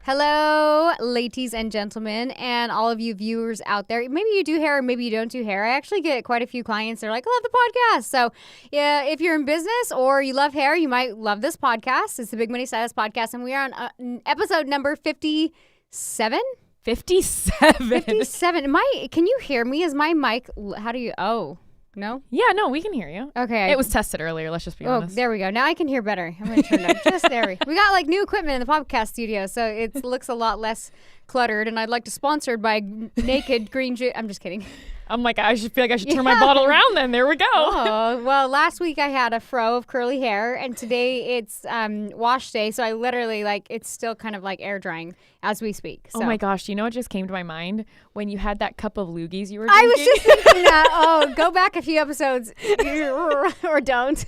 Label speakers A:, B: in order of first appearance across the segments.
A: Hello, ladies and gentlemen, and all of you viewers out there. Maybe you do hair, or maybe you don't do hair. I actually get quite a few clients that are like, I love the podcast. So, yeah, if you're in business or you love hair, you might love this podcast. It's the Big Money Stylist podcast, and we are on episode number 57.
B: 57.
A: 57. Can you hear me? Is my mic? How do you? Oh. No?
B: Yeah, no, we can hear you.
A: Okay.
B: It was tested earlier, let's just be honest.
A: Oh, there we go. Now I can hear better. I'm going to turn it up just there. We got like new equipment in the podcast studio, so it looks a lot less cluttered, and I'd like to sponsored by Naked Green Juice. I'm just kidding.
B: I'm like, I feel like I should turn my bottle around then. There we go.
A: Oh, well, last week I had a fro of curly hair, and today it's wash day, so I literally, it's still kind of like air drying as we speak. So.
B: Oh my gosh, you know what just came to my mind? When you had that cup of loogies you were drinking.
A: I was just thinking that. Oh, go back a few episodes or don't.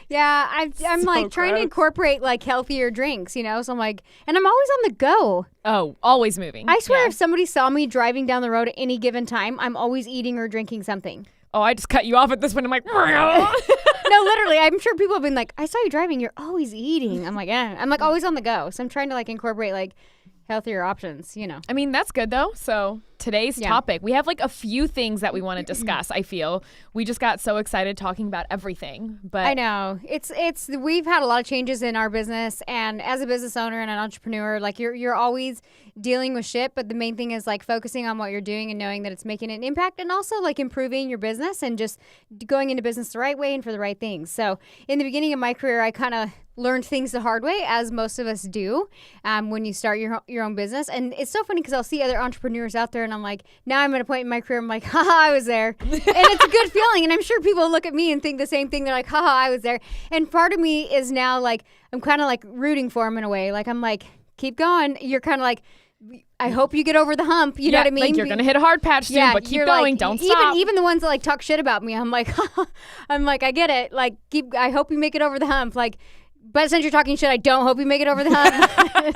A: Yeah, I'm
B: So
A: trying to
B: gross.
A: incorporate healthier drinks, so I'm like, and I'm always on the go.
B: Oh, always moving.
A: I swear
B: Yeah.
A: if somebody saw me driving down the road at any given time, I'm always eating or drinking something.
B: Oh, I just cut you off at this point. I'm like,
A: No, literally, I'm sure people have been like, I saw you driving, you're always eating. I'm like, yeah. I'm always on the go. So I'm trying to incorporate healthier options,
B: I mean, that's good though. So today's topic, we have a few things that we want to discuss. I feel we just got so excited talking about everything, but
A: I know we've had a lot of changes in our business, and as a business owner and an entrepreneur, you're always dealing with shit, but the main thing is focusing on what you're doing and knowing that it's making an impact, and also improving your business and just going into business the right way and for the right things. So in the beginning of my career, I kind of learned things the hard way, as most of us do, when you start your own business. And it's so funny because I'll see other entrepreneurs out there, and I'm like, now I'm at a point in my career, I'm like, haha, I was there. And it's a good feeling. And I'm sure people look at me and think the same thing. They're like, haha, I was there. And part of me is now I'm kind of rooting for them in a way. I'm like, keep going. You're kind of like, I hope you get over the hump. You know what I mean?
B: You're gonna hit a hard patch soon, but keep going. Don't stop.
A: Even the ones that talk shit about me, I'm like, I get it. I hope you make it over the hump. But since you're talking shit, I don't hope you make it over the hump.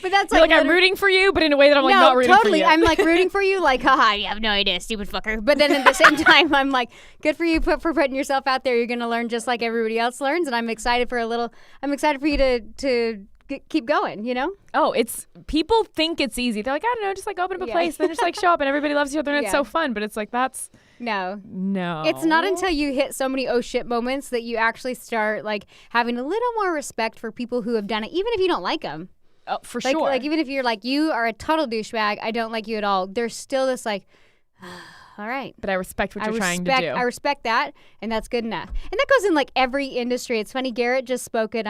A: But that's
B: You're I'm rooting for you, but in a way that I'm not rooting
A: totally.
B: for you.
A: I'm rooting for you, haha, you have no idea, stupid fucker. But then at the same time, I'm like, good for you for putting yourself out there. You're gonna learn just like everybody else learns, and I'm excited for you to keep going,
B: Oh, people think it's easy. They're like, I don't know, just open up a place, then just show up, and everybody loves each other, and it's so fun. But it's that's
A: no.
B: It's
A: not until you hit so many oh shit moments that you actually start having a little more respect for people who have done it, even if you don't like them.
B: Oh, for sure.
A: Even if you're you are a total douchebag, I don't like you at all. There's still this all right.
B: But I respect what you're trying to do.
A: I respect that, and that's good enough. And that goes in every industry. It's funny. Garrett just spoke at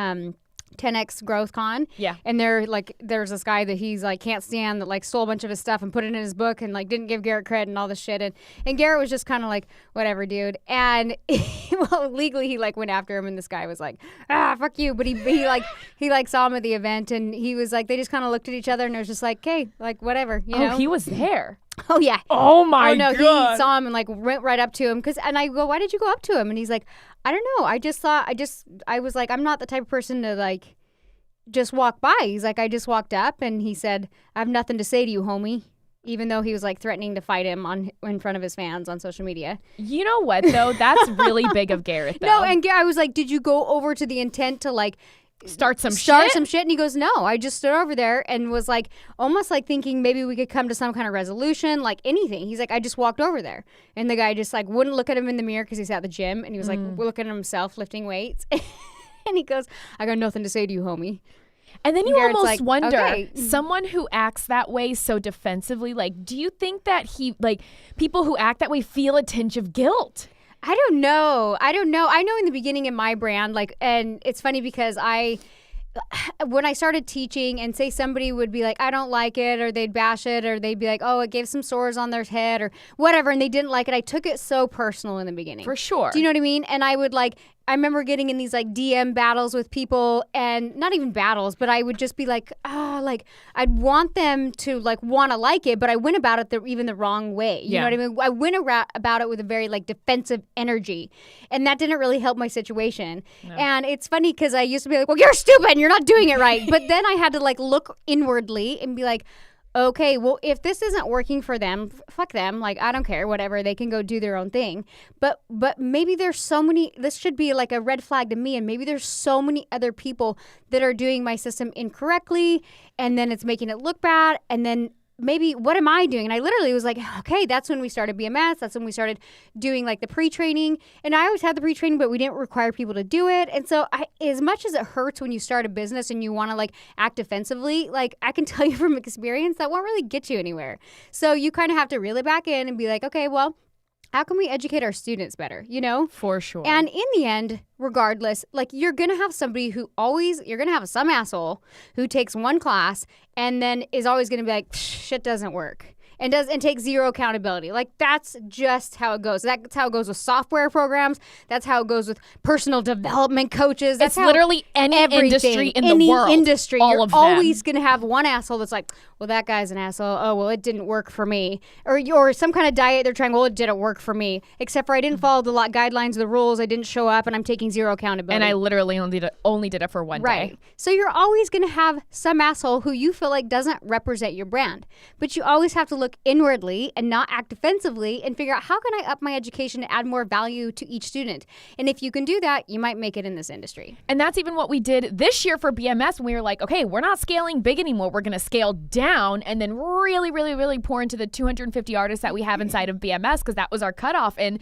A: 10X Growth Con.
B: Yeah.
A: And there's this guy that he's can't stand that stole a bunch of his stuff and put it in his book and didn't give Garrett credit and all this shit. And Garrett was just kind of whatever, dude. And legally he went after him, and this guy was fuck you. But he saw him at the event, and he was they just kind of looked at each other, and it was just hey, whatever, you know?
B: He was there.
A: Oh yeah.
B: Oh my god.
A: He saw him and went right up to him and I go, why did you go up to him? And he's like, I don't know. I was I'm not the type of person to just walk by. He's I just walked up, and he said, I have nothing to say to you, homie. Even though he was threatening to fight him in front of his fans on social media.
B: You know what though? That's really big of Garrett though.
A: No, and I was did you go over to the intent to
B: start some
A: shit? And he goes, no, I just stood over there and was almost thinking maybe we could come to some kind of resolution, anything. He's I just walked over there. And the guy just wouldn't look at him in the mirror because he's at the gym, and he was looking at himself lifting weights. And he goes, I got nothing to say to you, homie.
B: And then you almost wonder,
A: okay.
B: Someone who acts that way so defensively, do you think that people who act that way feel a tinge of guilt?
A: I don't know. I know in the beginning in my brand, and it's funny because when I started teaching, and say somebody would be I don't like it, or they'd bash it, or they'd be oh, it gave some sores on their head or whatever, and they didn't like it, I took it so personal in the beginning.
B: For sure.
A: Do you know what I mean? And I would I remember getting in these DM battles with people, and not even battles, but I would just be I'd want them to want to like it, but I went about it even the wrong way. You know what I mean? I went about it with a very defensive energy, and that didn't really help my situation. No. And it's funny because I used to be well, you're stupid and you're not doing it right. But then I had to look inwardly and be okay, well, if this isn't working for them, fuck them. Like, I don't care, whatever. They can go do their own thing. But maybe there's so many, this should be like a red flag to me. And maybe there's so many other people that are doing my system incorrectly. And then it's making it look bad. And then maybe what am I doing? And I literally was like, okay, that's when we started BMS. That's when we started doing like the pre-training. And I always had the pre-training, but we didn't require people to do it. And so as much as it hurts when you start a business and you want to like act defensively, like I can tell you from experience that won't really get you anywhere. So you kind of have to reel it back in and be like, okay, well, how can we educate our students better, you know?
B: For sure.
A: And in the end, regardless, like you're going to have somebody you're going to have some asshole who takes one class and then is always going to be like, shit doesn't work. And takes zero accountability. Like that's just how it goes. That's how it goes with software programs. That's how it goes with personal development coaches. That's
B: it's literally any industry in the world.
A: Any industry.
B: All
A: you're
B: of them.
A: always going to have one asshole that's like, well, that guy's an asshole. Oh, well, it didn't work for me. Or some kind of diet they're trying, well, it didn't work for me. Except for I didn't follow the guidelines, the rules. I didn't show up and I'm taking zero accountability.
B: And I literally only did it for one day.
A: Right. So you're always going to have some asshole who you feel like doesn't represent your brand. But you always have to look inwardly and not act defensively and figure out how can I up my education to add more value to each student. And if you can do that, you might make it in this industry.
B: And that's even what we did this year for BMS when we were like, okay, we're not scaling big anymore. We're going to scale down and then really, really, really pour into the 250 artists that we have inside of BMS because that was our cutoff. And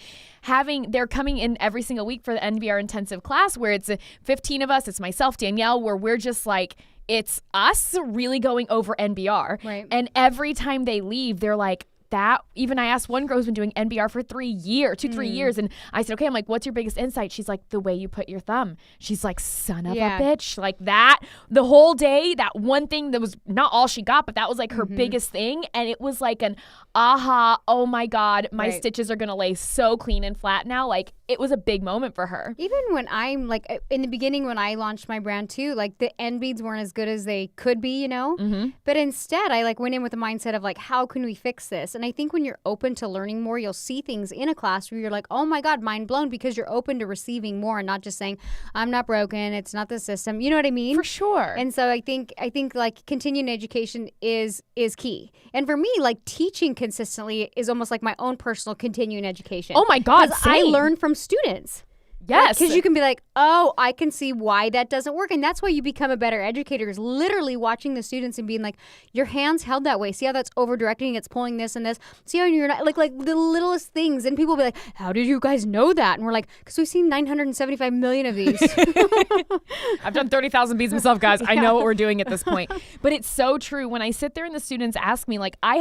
B: they're coming in every single week for the NBR intensive class where it's 15 of us. It's myself, Danielle, where we're just like, it's us really going over NBR.
A: Right.
B: And every time they leave, they're like, that, even I asked one girl who's been doing NBR for 3 years. And I said, okay, I'm like, what's your biggest insight? She's like, the way you put your thumb. She's like, son of a bitch. Like that, the whole day, that one thing that was not all she got, but that was like her biggest thing. And it was like an aha, oh my God, my stitches are going to lay so clean and flat now. Like it was a big moment for her.
A: Even when I'm like, in the beginning when I launched my brand too, like the end beads weren't as good as they could be, you know? But instead I like went in with the mindset of like, how can we fix this? And I think when you're open to learning more, you'll see things in a class where you're like, oh my God, mind blown, because you're open to receiving more and not just saying, I'm not broken, it's not the system. You know what I mean?
B: For sure.
A: And so I think like continuing education is key. And for me, like teaching consistently is almost like my own personal continuing education.
B: Oh my God,
A: because I learn from students.
B: Yes.
A: Because you can be like, oh, I can see why that doesn't work. And that's why you become a better educator is literally watching the students and being like, your hand's held that way. See how that's over directing, it's pulling this and this. See how you're not, like the littlest things. And people will be like, how did you guys know that? And we're like, because we've seen 975 million of these.
B: I've done 30,000 beads myself, guys. I know what we're doing at this point. But it's so true. When I sit there and the students ask me, like, I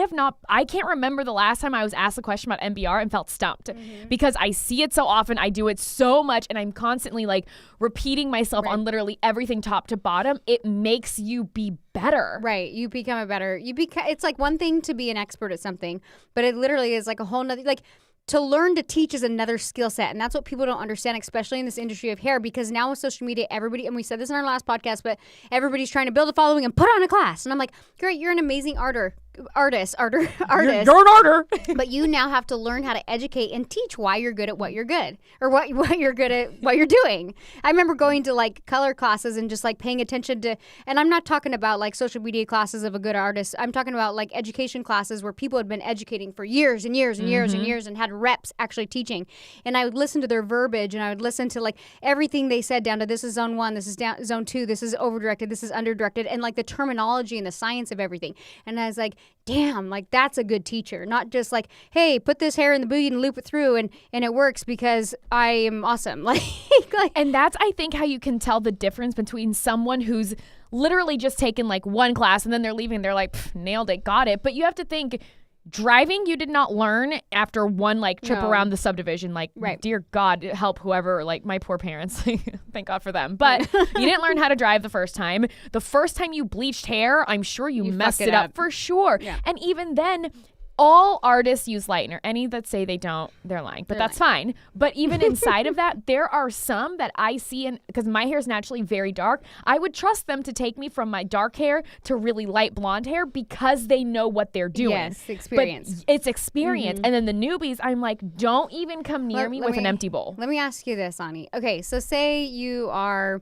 B: can't remember the last time I was asked a question about NBR and felt stumped because I see it so often. I do it so much. And I'm constantly like repeating myself on literally everything top to bottom. It makes you be better.
A: Right. You become it's like one thing to be an expert at something, but it literally is like a whole nother, like to learn to teach is another skill set. And that's what people don't understand, especially in this industry of hair, because now with social media, everybody, and we said this in our last podcast, but everybody's trying to build a following and put on a class. And I'm like, great, you're an amazing artist.
B: You're an arter.
A: But you now have to learn how to educate and teach why you're good at what you're good, or what you're good at what you're doing. I remember going to like color classes and just like paying attention to, and I'm not talking about like social media classes of a good artist. I'm talking about like education classes where people had been educating for years and years and years and years and had reps actually teaching. And I would listen to their verbiage and I would listen to like everything they said down to this is zone 1, this is zone 2, this is over directed, this is under directed, and like the terminology and the science of everything. And I was like, damn, like that's a good teacher. Not just like, hey, put this hair in the booty and loop it through and it works because I am awesome. Like
B: and that's, I think, how you can tell the difference between someone who's literally just taken like one class and then they're leaving. They're like, nailed it, got it. But you have to think, driving, you did not learn after one like trip around the subdivision. Like, dear God, help whoever, like my poor parents. Thank God for them. But you didn't learn how to drive the first time. The first time you bleached hair, I'm sure you messed it up for sure. Yeah. And even then, all artists use lightener. Any that say they don't, they're lying. But that's fine. But even inside of that, there are some that I see, and because my hair is naturally very dark, I would trust them to take me from my dark hair to really light blonde hair because they know what they're doing.
A: Yes, experience.
B: But it's experience. And then the newbies, I'm like, don't even come near me with an empty bowl.
A: Let me ask you this, Ani. Okay, so say you are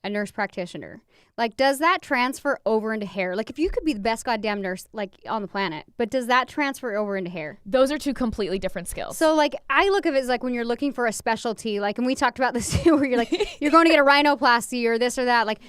A: a nurse practitioner. Like, does that transfer over into hair? Like, if you could be the best goddamn nurse, like, on the planet, but does that transfer over into hair?
B: Those are two completely different skills.
A: So, like, I look at it as, like, when you're looking for a specialty, like, and we talked about this too, where you're like, you're going to get a rhinoplasty or this or that, like,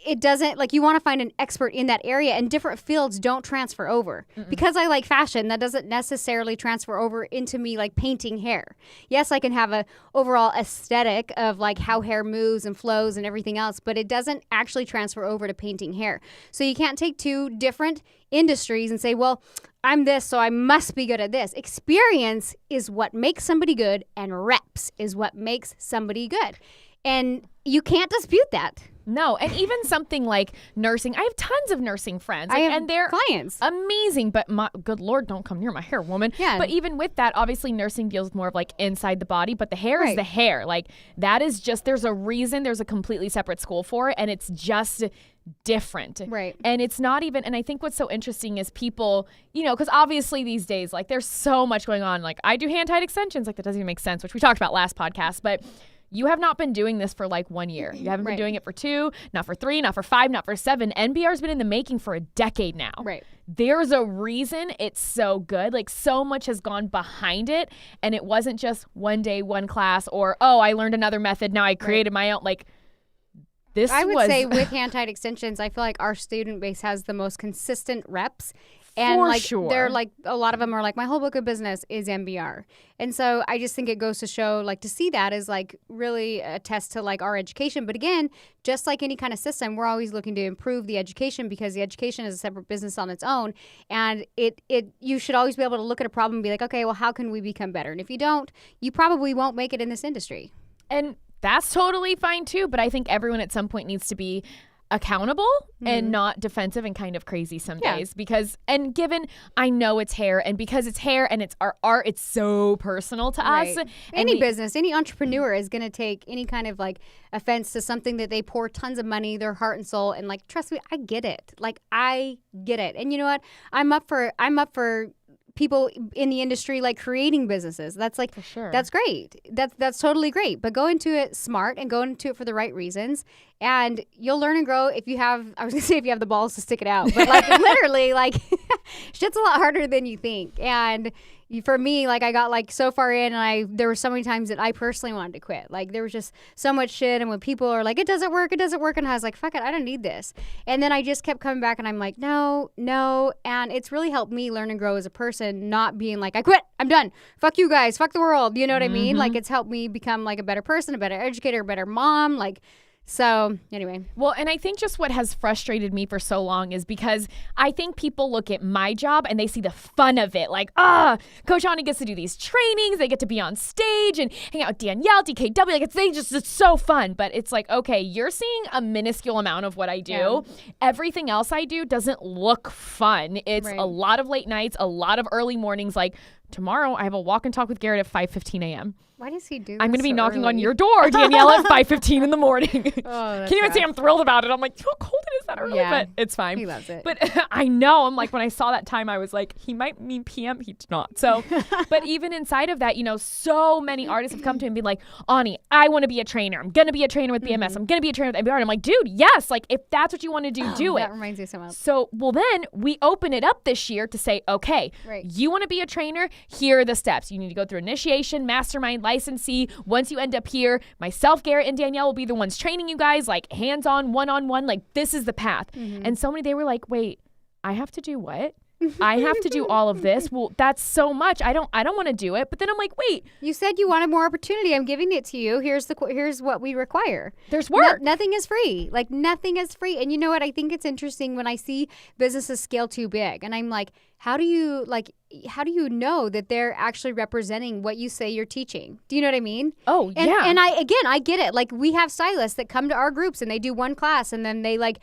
A: it doesn't, like, you want to find an expert in that area, and different fields don't transfer over. Because I like fashion, that doesn't necessarily transfer over into me, like, painting hair. Yes, I can have a overall aesthetic of, like, how hair moves and flows and everything else, but it doesn't actually transfer over to painting hair. So you can't take two different industries and say, well, I'm this, so I must be good at this. Experience is what makes somebody good, and reps is what makes somebody good. And you can't dispute that.
B: No, and even something like nursing. I have tons of nursing friends.
A: I have
B: and they're
A: clients.
B: Amazing, but good Lord, don't come near my hair, woman.
A: Yeah.
B: But even with that, obviously nursing deals with more of like inside the body, but the hair is the hair. Like that is just, there's a reason there's a completely separate school for it, and it's just different.
A: Right.
B: And it's not even, and I think what's so interesting is people, you know, because obviously these days, like there's so much going on. Like I do hand-tied extensions, like that doesn't even make sense, which we talked about last podcast, but you have not been doing this for like 1 year. You haven't been doing it for 2, not for 3, not for 5, not for 7. NBR's been in the making for a decade now.
A: Right.
B: There's a reason it's so good. Like so much has gone behind it. And it wasn't just one day, one class, or, oh, I learned another method. Now I created my own. Like this
A: I would say with hand-tied extensions, I feel like our student base has the most consistent reps. And
B: for
A: like
B: sure.
A: they're like, a lot of them are like, my whole book of business is MBR. And so I just think it goes to show, like, to see that is like really a test to like our education. But again, just like any kind of system, we're always looking to improve the education, because the education is a separate business on its own. And you should always be able to look at a problem and be like, okay, well, how can we become better? And if you don't, you probably won't make it in this industry.
B: And that's totally fine too. But I think everyone at some point needs to be accountable and not defensive and kind of crazy some days, because, and given I know it's hair, and because it's hair and it's our art, it's so personal to us.
A: Any business, any entrepreneur is going to take any kind of like offense to something that they pour tons of money, their heart and soul, and like, trust me, I get it. Like I get it. And you know what? I'm up for people in the industry like creating businesses. That's like, for sure. That's great. That's totally great. But go into it smart and go into it for the right reasons, and you'll learn and grow if you have, I was gonna say if you have the balls to stick it out, but like literally like shit's a lot harder than you think. And for me, like I got like so far in, and there were so many times that I personally wanted to quit. Like there was just so much shit, and when people are like, it doesn't work, and I was like, fuck it, I don't need this. And then I just kept coming back, and I'm like, no, and it's really helped me learn and grow as a person, not being like, I quit, I'm done, fuck you guys, fuck the world, you know what I mean? Like it's helped me become like a better person, a better educator, a better mom, like. So anyway.
B: Well, and I think just what has frustrated me for so long is because I think people look at my job and they see the fun of it. Like, Coach Ani gets to do these trainings. They get to be on stage and hang out with Danielle, DKW. Like it's so fun. But it's like, okay, you're seeing a minuscule amount of what I do. Yeah. Everything else I do doesn't look fun. It's a lot of late nights, a lot of early mornings. Like tomorrow I have a walk and talk with Garrett at 5:15 a.m.
A: Why does he do that?
B: I'm going to be
A: so
B: knocking
A: early?
B: On your door, Danielle, at 5:15 in the morning.
A: Oh,
B: Can't even say I'm thrilled about it. I'm like, how cold it is that early?
A: Yeah.
B: But it's fine.
A: He loves it.
B: But I know. I'm like, when I saw that time, I was like, he might mean PM. He's not. So, but even inside of that, you know, so many artists have come to me and been like, Ani, I want to be a trainer. I'm going to be a trainer with BMS. I'm going to be a trainer with MBR. And I'm like, dude, yes. Like, if that's what you want to do, do it.
A: That reminds me so much.
B: So, well, then we open it up this year to say, okay, you want to be a trainer? Here are the steps. You need to go through initiation, mastermind, licensee. Once you end up here, myself, Garrett, and Danielle will be the ones training you guys, like hands-on, one-on-one. Like, this is the path. And so many, they were like, wait, I have to do what? I have to do all of this. Well, that's so much. I don't want to do it. But then I'm like, wait.
A: You said you wanted more opportunity. I'm giving it to you. Here's what we require.
B: There's work.
A: Nothing is free. Like nothing is free. And you know what? I think it's interesting when I see businesses scale too big, and I'm like, how do you know that they're actually representing what you say you're teaching? Do you know what I mean?
B: Oh,
A: and,
B: yeah.
A: And I get it. Like we have stylists that come to our groups and they do one class and then they like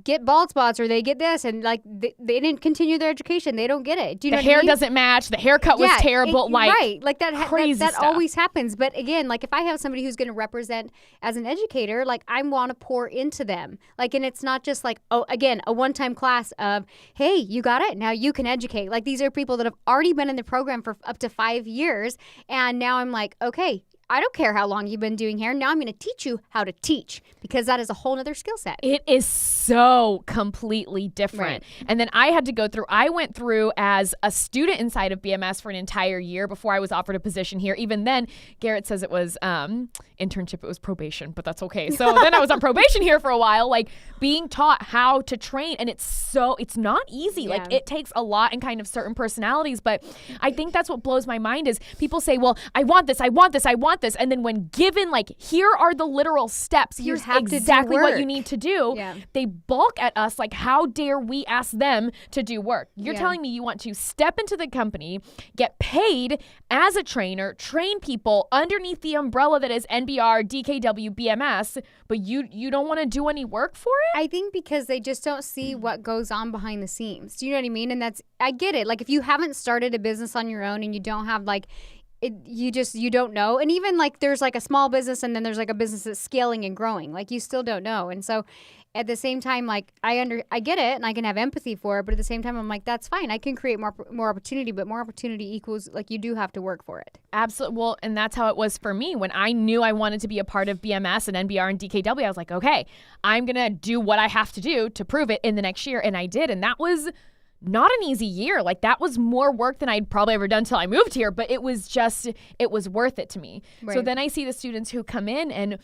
A: get bald spots or they get this and like they didn't continue their education. They don't get it. Do you know what I mean?
B: The hair doesn't match. The haircut was terrible.
A: Right. Like that
B: crazy
A: that
B: stuff.
A: always happens. But again, like if I have somebody who's going to represent as an educator, like I want to pour into them. Like, and it's not just like, oh, again, a one-time class of, hey, you got it. Now you can educate. Like these are people that have already been in the program for up to 5 years. And now I'm like, okay, I don't care how long you've been doing hair. Now I'm going to teach you how to teach, because that is a whole other skill set.
B: It is so completely different.
A: Right.
B: And then I went through as a student inside of BMS for an entire year before I was offered a position here. Even then, Garrett says it was internship, it was probation, but that's okay. So then I was on probation here for a while, like being taught how to train. And it's not easy. Like it takes a lot and kind of certain personalities. But I think that's what blows my mind is people say, well, I want this. And then when given, like, here are the literal steps, here's exactly what you need to do. Yeah. They balk at us. Like, how dare we ask them to do work? You're telling me you want to step into the company, get paid as a trainer, train people underneath the umbrella that is NBR, DKW, BMS, but you don't want to do any work for it?
A: I think because they just don't see what goes on behind the scenes. Do you know what I mean? And I get it. Like, if you haven't started a business on your own and you don't have like, you don't know. And even like there's like a small business and then there's like a business that's scaling and growing. Like, you still don't know. And so at the same time, like I get it and I can have empathy for it, but at the same time I'm like, that's fine. I can create more opportunity, but more opportunity equals like you do have to work for it.
B: Absolutely. Well, and that's how it was for me. When I knew I wanted to be a part of BMS and NBR and DKW, I was like, okay, I'm going to do what I have to do to prove it in the next year. And I did. And that was not an easy year. Like, that was more work than I'd probably ever done until I moved here, but it was worth it to me. Right. So then I see the students who come in, and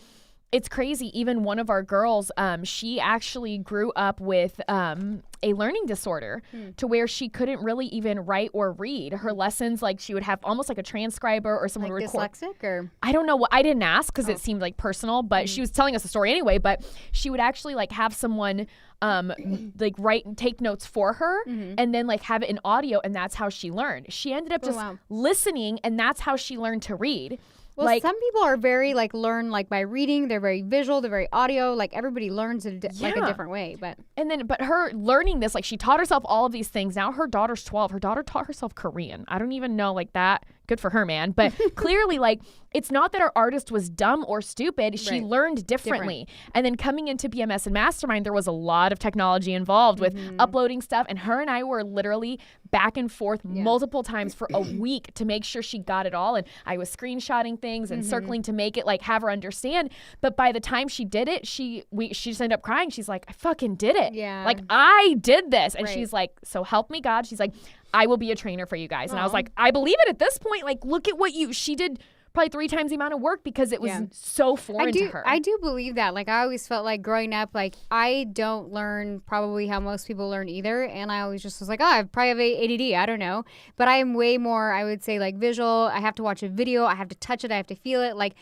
B: it's crazy. Even one of our girls, she actually grew up with a learning disorder to where she couldn't really even write or read. Her lessons, like, she would have almost like a transcriber or someone
A: like
B: record.
A: Dyslexic or?
B: I don't know. What I didn't ask because it seemed like personal, but she was telling us a story anyway. But she would actually like have someone like write and take notes for her and then like have it in audio, and that's how she learned. She ended up just listening, and that's how she learned to read.
A: Well, like, some people are very like learn like by reading. They're very visual. They're very audio. Like, everybody learns like a different way. But
B: her learning this, like, she taught herself all of these things. Now her daughter's 12. Her daughter taught herself Korean. I don't even know, like, that. Good for her, man. But clearly, like, it's not that our artist was dumb or stupid. She learned differently. And then coming into BMS and Mastermind, there was a lot of technology involved with uploading stuff. And her and I were literally back and forth multiple times for a week to make sure she got it all. And I was screenshotting things and circling to make it, like, have her understand. But by the time she did it, she just ended up crying. She's like, I fucking did it. Yeah. Like, I did this. And she's like, so help me God. She's like, I will be a trainer for you guys. And I was like, I believe it at this point. Like, look at what she did probably 3 times the amount of work because it was so foreign to her.
A: I do believe that. Like, I always felt like growing up, like, I don't learn probably how most people learn either. And I always just was like, oh, I probably have ADD. I don't know. But I am way more, I would say, like, visual. I have to watch a video. I have to touch it. I have to feel it. Like,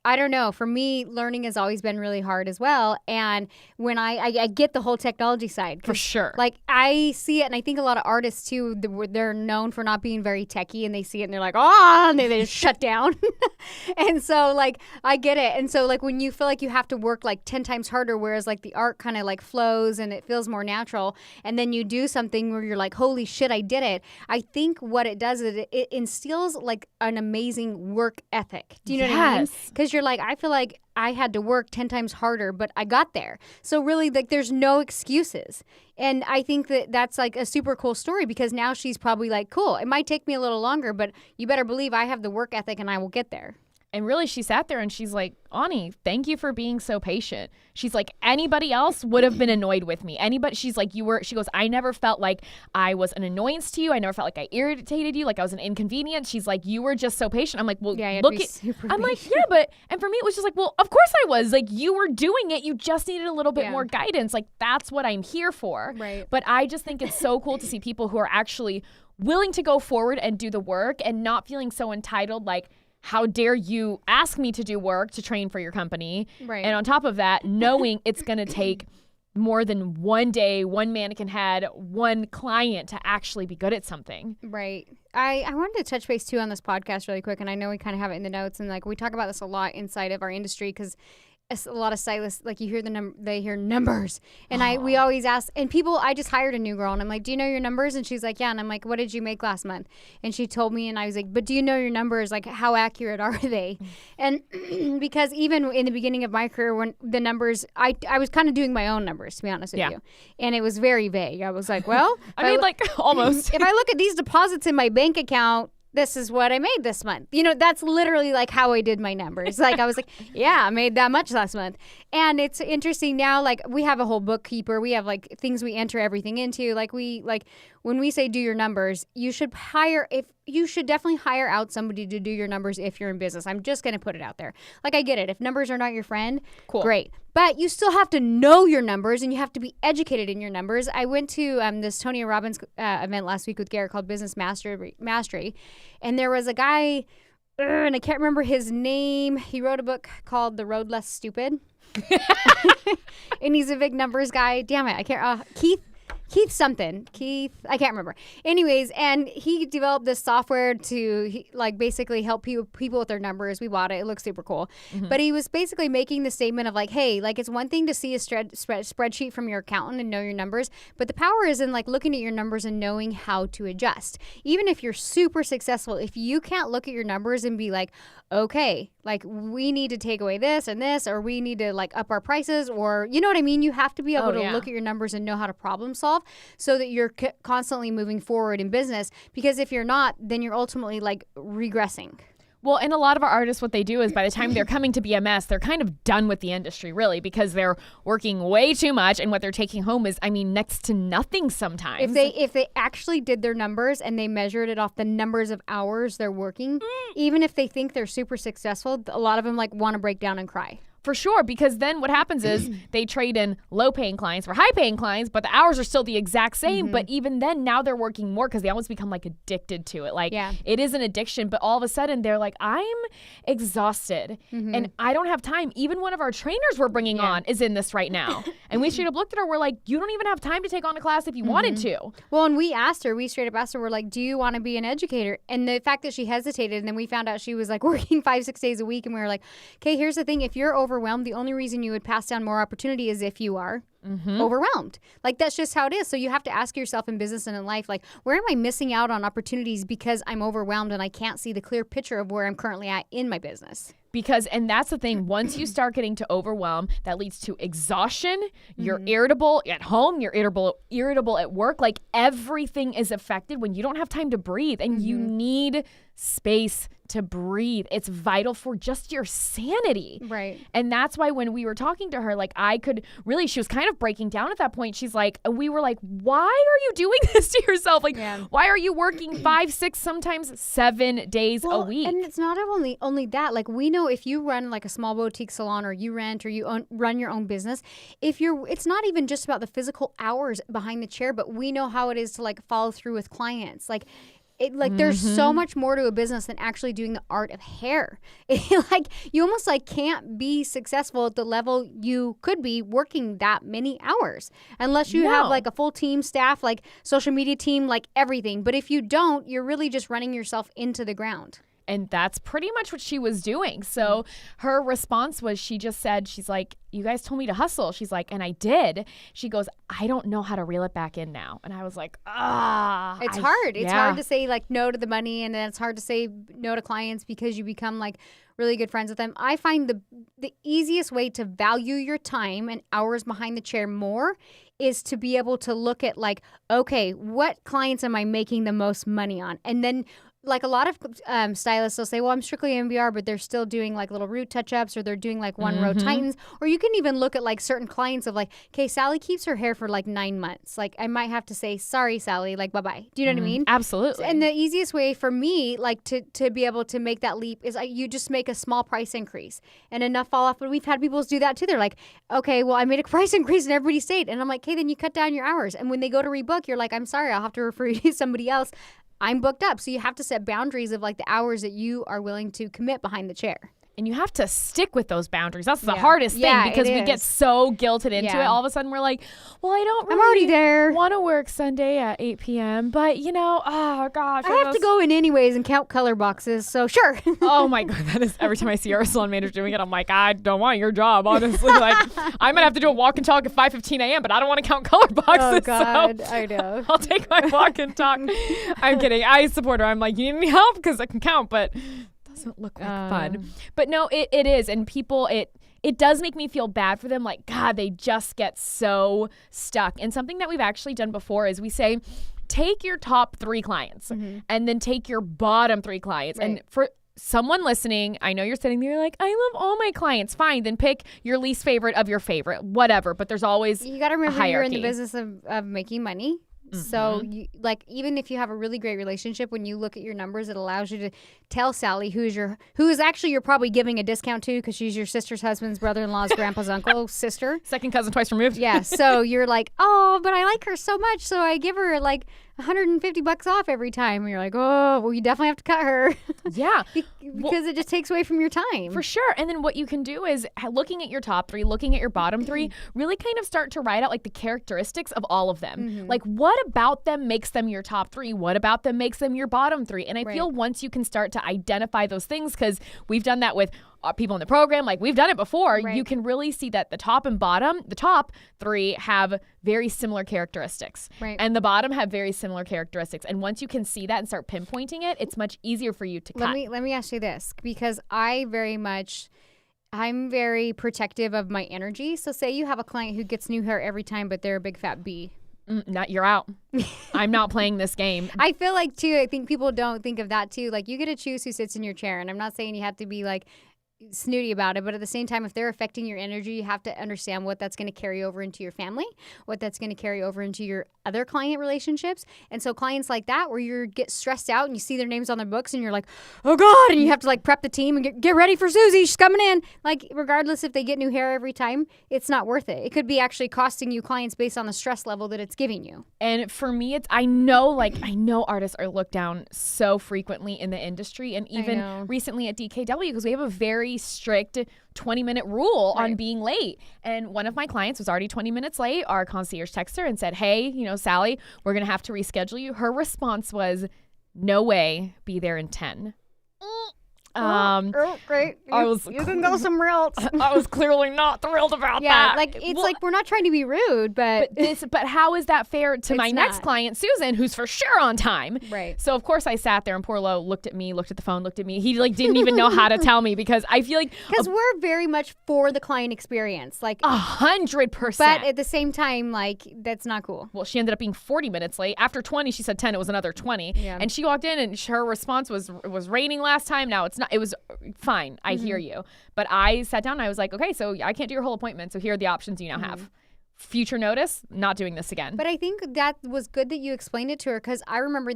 A: I don't know. For me, learning has always been really hard as well. And when I get the whole technology side.
B: For sure.
A: Like, I see it, and I think a lot of artists, too, they're known for not being very techie, and they see it, and they're like, oh, and they just shut down. And so, like, I get it. And so, like, when you feel like you have to work, like, 10 times harder, whereas, like, the art kind of, like, flows, and it feels more natural, and then you do something where you're like, holy shit, I did it. I think what it does is it instills, like, an amazing work ethic. Do you know what I mean? Because you're like, I feel like I had to work 10 times harder, but I got there. So really, like, there's no excuses. And I think that's like a super cool story because now she's probably like, cool, it might take me a little longer, but you better believe I have the work ethic and I will get there.
B: And really, she sat there and she's like, Ani, thank you for being so patient. She's like, anybody else would have been annoyed with me. She's like, she goes, I never felt like I was an annoyance to you. I never felt like I irritated you, like I was an inconvenience. She's like, you were just so patient. I'm like, well, look at, I'm like, yeah, but, and for me, it was just like, well, of course I was. Like, you were doing it. You just needed a little bit more guidance. Like, that's what I'm here for.
A: Right.
B: But I just think it's so cool to see people who are actually willing to go forward and do the work and not feeling so entitled, like, how dare you ask me to do work to train for your company? Right. And on top of that, knowing it's going to take more than one day, one mannequin head, one client to actually be good at something.
A: Right. I wanted to touch base too on this podcast really quick, and I know we kind of have it in the notes, and like we talk about this a lot inside of our industry because a lot of stylists, like, you hear they hear numbers, and we always ask, and people, I just hired a new girl, and I'm like, do you know your numbers? And she's like, yeah. And I'm like, what did you make last month? And she told me, and I was like, but do you know your numbers? Like, how accurate are they? And because even in the beginning of my career, when the numbers, I was kind of doing my own numbers, to be honest with you, and it was very vague. I was like, well,
B: I mean, like, almost.
A: If I look at these deposits in my bank account, this is what I made this month. That's literally like how I did my numbers. Like I was like, yeah, I made that much last month. And it's interesting now, like we have a whole bookkeeper. We have like things we enter everything into. Like when we say do your numbers, you should definitely hire out somebody to do your numbers if you're in business. I'm just going to put it out there. Like I get it. If numbers are not your friend, cool. Great. But you still have to know your numbers and you have to be educated in your numbers. I went to this Tony Robbins event last week with Garrett called Business Mastery. And there was a guy, and I can't remember his name. He wrote a book called The Road Less Stupid. And he's a big numbers guy. Damn it. I can't. Keith, I can't remember. Anyways, and he developed this software to basically help people with their numbers. We bought it. It looks super cool. Mm-hmm. But he was basically making the statement of like, hey, like it's one thing to see a spreadsheet from your accountant and know your numbers, but the power is in like looking at your numbers and knowing how to adjust. Even if you're super successful, if you can't look at your numbers and be like, okay, like we need to take away this and this, or we need to like up our prices, or you know what I mean? You have to be able to look at your numbers and know how to problem solve so that you're constantly moving forward in business. Because if you're not, then you're ultimately like regressing.
B: Well, and a lot of our artists, what they do is by the time they're coming to BMS, they're kind of done with the industry, really, because they're working way too much, and what they're taking home is, next to nothing sometimes.
A: If they actually did their numbers and they measured it off the numbers of hours they're working, even if they think they're super successful, a lot of them like want to break down and cry.
B: For sure, because then what happens is they trade in low-paying clients for high-paying clients, but the hours are still the exact same. Mm-hmm. But even then, now they're working more because they almost become like addicted to it. Like it is an addiction, but all of a sudden they're like, I'm exhausted and I don't have time. Even one of our trainers we're bringing on is in this right now. And we straight up looked at her. We're like, you don't even have time to take on a class if you wanted to.
A: Well, and we straight up asked her, we're like, do you want to be an educator? And the fact that she hesitated, and then we found out she was like working 5-6 days a week. And we were like, okay, here's the thing. If you're overwhelmed, the only reason you would pass down more opportunity is if you are overwhelmed. Like that's just how it is. So you have to ask yourself in business and in life, like, where am I missing out on opportunities because I'm overwhelmed and I can't see the clear picture of where I'm currently at in my business?
B: And that's the thing, once you start getting to overwhelm, that leads to exhaustion. You're irritable at home, you're irritable at work. Like everything is affected when you don't have time to breathe, and you need space to breathe. It's vital for just your sanity.
A: Right.
B: And that's why when we were talking to her, like she was kind of breaking down at that point. She's like, we were like, why are you doing this to yourself? Like, why are you working 5, 6, sometimes 7 days a week?
A: And it's not only that. Like we know if you run like a small boutique salon, or you rent, or you run your own business, it's not even just about the physical hours behind the chair, but we know how it is to like follow through with clients. Like there's so much more to a business than actually doing the art of hair. Like you almost like can't be successful at the level you could be working that many hours unless you have like a full team, staff, like social media team, like everything. But if you don't, you're really just running yourself into the ground.
B: And that's pretty much what she was doing. So her response was, she just said, she's like, you guys told me to hustle. She's like, and I did. She goes, I don't know how to reel it back in now. And I was like,
A: It's hard. It's hard to say like no to the money, and then it's hard to say no to clients because you become like really good friends with them. I find the easiest way to value your time and hours behind the chair more is to be able to look at like, okay, what clients am I making the most money on? And then like a lot of stylists will say, well, I'm strictly MBR, but they're still doing like little root touch-ups, or they're doing like one row tightens. Or you can even look at like certain clients of like, okay, Sally keeps her hair for like 9 months. Like I might have to say, sorry, Sally, like bye-bye. Do you know what I mean?
B: Absolutely.
A: And the easiest way for me like to be able to make that leap is you just make a small price increase and enough fall off. But we've had people do that too. They're like, okay, well, I made a price increase and everybody stayed. And I'm like, okay, then you cut down your hours. And when they go to rebook, you're like, I'm sorry, I'll have to refer you to somebody else. I'm booked up. So you have to set boundaries of like the hours that you are willing to commit behind the chair.
B: And you have to stick with those boundaries. That's the hardest thing, because we get so guilted into it. All of a sudden we're like, well, I'm already there. Want to work Sunday at 8 p.m. But, oh, gosh.
A: I have to go in anyways and count color boxes. So, sure.
B: Oh, my God. That is every time I see our salon manager doing it, I'm like, I don't want your job, honestly. Like, I'm going to have to do a walk and talk at 5:15 a.m., but I don't want to count color boxes.
A: Oh, God.
B: So
A: I know.
B: I'll take my walk and talk. I'm kidding. I support her. I'm like, you need any help? Because I can count, but doesn't look like fun. But no, it is. And people, it does make me feel bad for them. Like, God, they just get so stuck. And something that we've actually done before is we say, take your top 3 clients and then take your bottom 3 clients.
A: Right.
B: And for someone listening, I know you're sitting there like, I love all my clients. Fine, then pick your least favorite of your favorite, whatever. But there's always
A: you got to remember
B: hierarchy.
A: you're in the business of making money. So you, like, even if you have a really great relationship, when you look at your numbers, it allows you to tell Sally who is actually you're probably giving a discount to because she's your sister's husband's brother-in-law's grandpa's uncle sister.
B: Second cousin twice removed.
A: Yeah. So you're like, oh, but I like her so much, so I give her like $150 off every time. And you're like, oh, well, you definitely have to cut her.
B: Yeah.
A: Because it just takes away from your time.
B: For sure. And then what you can do is looking at your top 3, looking at your bottom 3, really kind of start to write out like the characteristics of all of them. Like what about them makes them your top 3? What about them makes them your bottom 3? And I feel once you can start to identify those things, because we've done that with people in the program, like we've done it before, you can really see that the top and bottom, the top 3 have very similar characteristics.
A: Right.
B: And the bottom have very similar characteristics. And once you can see that and start pinpointing it, it's much easier for you to cut.
A: Let me ask you this, because I'm very protective of my energy. So say you have a client who gets new hair every time, but they're a big fat B.
B: You're out. I'm not playing this game.
A: I feel like, too, I think people don't think of that, too. Like, you get to choose who sits in your chair. And I'm not saying you have to be, like, snooty about it, but at the same time, if they're affecting your energy, you have to understand what that's going to carry over into your family, what that's going to carry over into your other client relationships. And so clients like that, where you get stressed out and you see their names on their books and you're like, oh God, and you have to like prep the team and get ready for Susie, she's coming in. Like, regardless if they get new hair every time, it's not worth it. It could be actually costing you clients based on the stress level that it's giving you.
B: And for me, I know artists are looked down so frequently in the industry, and even recently at DKW, because we have a very strict 20-minute rule on being late. And one of my clients was already 20 minutes late. Our concierge texted her and said, hey, Sally, we're going to have to reschedule you. Her response was, no way, be there in 10.
A: Great. You can go somewhere else.
B: I was clearly not thrilled about that.
A: Yeah, like it's like we're not trying to be rude, but
B: how is that fair to my next client, Susan, who's for sure on time?
A: Right.
B: So of course I sat there and poor Lo looked at me, looked at the phone, looked at me. He like didn't even know how to tell me, because I feel like
A: we're very much for the client experience, like
B: 100%.
A: But at the same time, like that's not cool.
B: Well, she ended up being 40 minutes late. After 20, she said 10. It was another 20. Yeah. And she walked in and her response was raining last time. Now it's not. It was fine. I hear you. But I sat down and I was like, okay, so I can't do your whole appointment. So here are the options you now have. Future notice, not doing this again.
A: But I think that was good that you explained it to her, because I remember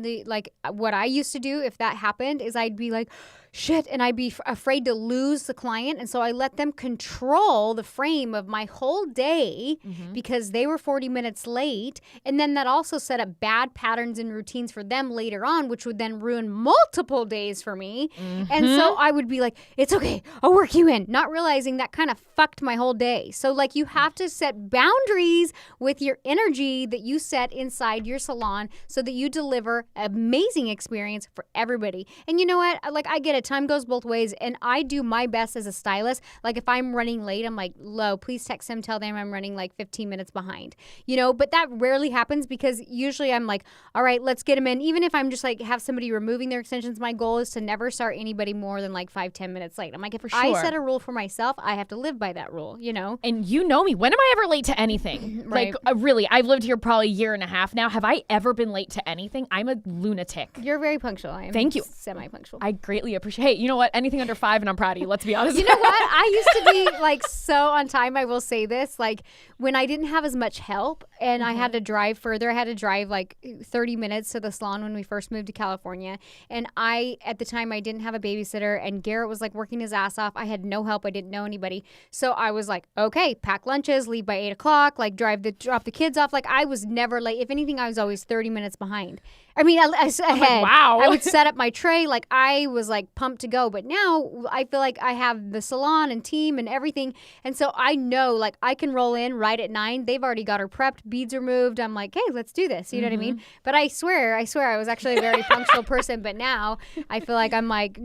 A: what I used to do if that happened is I'd be like, shit, and I'd be afraid to lose the client. And so I let them control the frame of my whole day because they were 40 minutes late. And then that also set up bad patterns and routines for them later on, which would then ruin multiple days for me. And so I would be like, it's okay, I'll work you in, not realizing that kind of fucked my whole day. So like you have to set boundaries with your energy that you set inside your salon so that you deliver an amazing experience for everybody. And you know what? Like, I get it. Time goes both ways, and I do my best as a stylist. Like, if I'm running late, I'm like, Lo, please text them, tell them I'm running like 15 minutes behind, but that rarely happens, because usually I'm like, all right, let's get them in. Even if I'm just like have somebody removing their extensions, my goal is to never start anybody more than like 5-10 minutes late. I'm like, if I set a rule for myself, I have to live by that rule,
B: And you know me. When am I ever late to anything?
A: Right.
B: Like, really, I've lived here probably a year and a half now. Have I ever been late to anything? I'm a lunatic.
A: You're very punctual. I'm
B: Thank you.
A: Semi-punctual.
B: I greatly appreciate. Hey, you know what? Anything under 5 and I'm proud of you. Let's be honest.
A: You know what? I used to be like so on time. I will say this, like when I didn't have as much help and I had to drive further, I had to drive like 30 minutes to the salon when we first moved to California. And at the time, I didn't have a babysitter, and Garrett was like working his ass off. I had no help. I didn't know anybody. So I was like, okay, pack lunches, leave by 8 o'clock, like drop the kids off. Like, I was never late. If anything, I was always 30 minutes behind. I mean, ahead.
B: Wow.
A: I would set up my tray. Like, I was like pumped to go. But now I feel like I have the salon and team and everything. And so I know, like, I can roll in right at 9. They've already got her prepped. Beads are moved. I'm like, hey, let's do this. You know what I mean? But I swear I was actually a very punctual person. But now I feel like I'm like,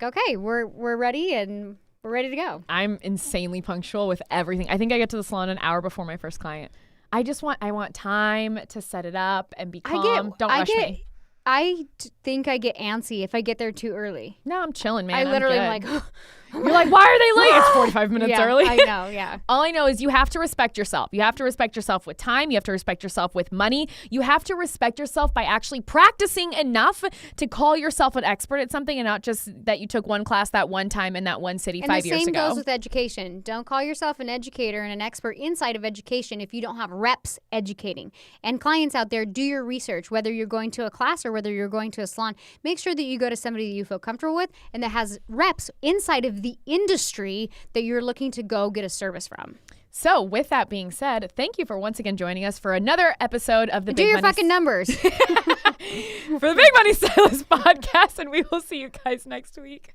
A: okay, we're ready and we're ready to go.
B: I'm insanely punctual with everything. I think I get to the salon an hour before my first client. I want time to set it up and be calm. Don't rush me.
A: I think I get antsy if I get there too early.
B: No, I'm chilling, man.
A: I literally am like,
B: You're like, why are they late? It's 45 minutes early.
A: I know, yeah.
B: All I know is you have to respect yourself. You have to respect yourself with time. You have to respect yourself with money. You have to respect yourself by actually practicing enough to call yourself an expert at something and not just that you took one class that one time in that one city 5 years ago.
A: And the same goes with education. Don't call yourself an educator and an expert inside of education if you don't have reps educating. And clients out there, do your research, whether you're going to a class or whether you're going to a salon. Make sure that you go to somebody that you feel comfortable with and that has reps inside of the industry that you're looking to go get a service from.
B: So with that being said, thank you for once again joining us for another episode of the
A: Do your fucking numbers.
B: for the Big Money Stylist podcast, and we will see you guys next week.